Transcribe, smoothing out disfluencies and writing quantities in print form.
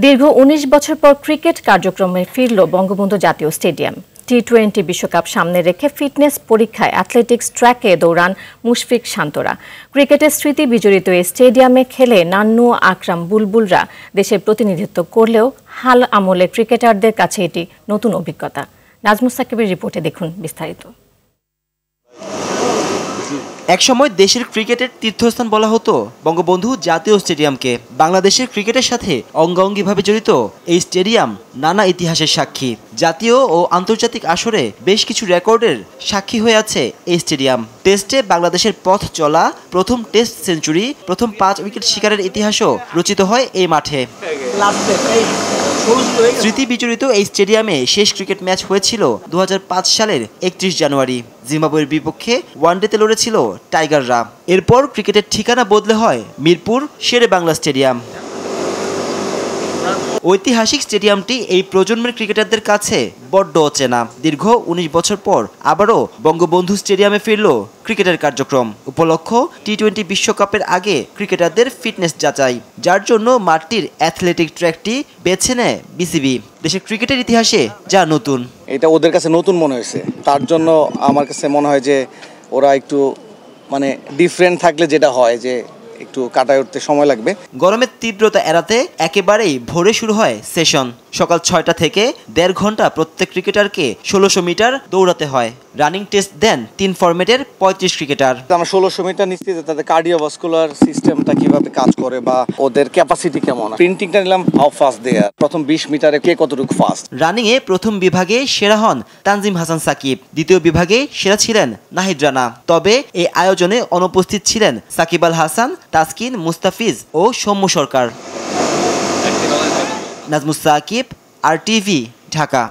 দীর্ঘ ১৯ বছর পর ক্রিকেট কার্যক্রমে ফিরল বঙ্গবন্ধু জাতীয় স্টেডিয়াম। টি-20 বিশ্বকাপ সামনে রেখে ফিটনেস পরীক্ষায় অ্যাথলেটিক্স ট্র্যাকে দৌড়ান মুশফিক শান্তরা। ক্রিকেটের স্মৃতি বিজড়িত এই স্টেডিয়ামে খেলে নান্নু আকরাম বুলবুলরা দেশের প্রতিনিধিত্ব করলেও হাল আমলের ক্রিকেটারদের কাছে এটি নতুন অভিজ্ঞতা। নাজমুস সাকিবের রিপোর্টে দেখুন বিস্তারিত। একসময় দেশের ক্রিকেটের তীর্থস্থান বলা হতো বঙ্গবন্ধু জাতীয় স্টেডিয়ামকে। বাংলাদেশের ক্রিকেটের সাথে অঙ্গাঙ্গিভাবে জড়িত এই স্টেডিয়াম নানা ইতিহাসের সাক্ষী। জাতীয় ও আন্তর্জাতিক আসরে বেশ কিছু রেকর্ডের সাক্ষী হয়ে আছে এই স্টেডিয়াম। টেস্টে বাংলাদেশের পথ চলা, প্রথম টেস্ট সেঞ্চুরি, প্রথম 5 উইকেট শিকারের ইতিহাসও রচিত হয় এই মাঠে। স্মৃতি বিজড়িত এই স্টেডিয়ামে শেষ ক্রিকেট ম্যাচ হয়েছিল 2005 সালের 31 জানুয়ারি। জিম্বাবুয়ের বিপক্ষে ওয়ানডেতে লড়েছিল টাইগাররা। এরপর ক্রিকেটের ঠিকানা বদলে হয় মিরপুর শেরেবাংলা স্টেডিয়াম। ঐতিহাসিক স্টেডিয়ামটি এই প্রজন্মের ক্রিকেটারদের কাছে বড্ড অচেনা। দীর্ঘ ১৯ বছর পর আবারও বঙ্গবন্ধু স্টেডিয়ামে ফিরল ক্রিকেটের কার্যক্রম। উপলক্ষ টি-20 বিশ্বকাপের আগে ক্রিকেটারদের ফিটনেস যাচাই, যার জন্য মাঠটির অ্যাথলেটিক ট্র্যাকটি বেছে নেয় বিসিবি। দেশের ক্রিকেটের ইতিহাসে যা নতুন। এটা ওদের কাছে নতুন মনে হয়েছে, তার জন্য আমার কাছে মনে হয় যে ওরা একটু ডিফারেন্ট থাকলে যেটা হয় যে একটু কাটায় উঠতে সময় লাগবে। গরমের তীব্রতা এড়াতে একেবারেই ভোরে শুরু হয় সেশন। সকাল 6টা থেকে 1.5 ঘন্টা প্রত্যেক ক্রিকেটারকে 1600 মিটার দৌড়াতে হয়। রানিং টেস্ট দেন 3 ফরম্যাটের 35 ক্রিকেটার। আমরা 1600 মিটার নিচ্ছি যে তাদের কার্ডিওভাস্কুলার সিস্টেমটা কিভাবে কাজ করে বা ওদের ক্যাপাসিটি কেমন। প্রিন্টিংটা নিলাম হাউ ফাস্ট দে আর, প্রথম 20 মিটারে কে কতটুকু ফাস্ট। রানিংয়ে প্রথম বিভাগে সেরা হন তানজিম হাসান সাকিব, দ্বিতীয় বিভাগে সেরা ছিলেন নাহিদ রানা। তবে এই আয়োজনে অনুপস্থিত ছিলেন সাকিব আল হাসান, তাসকিন, মুস্তাফিজ ও সৌম্য সরকার। নাজমুস সাকিব, RTV, ঢাকা।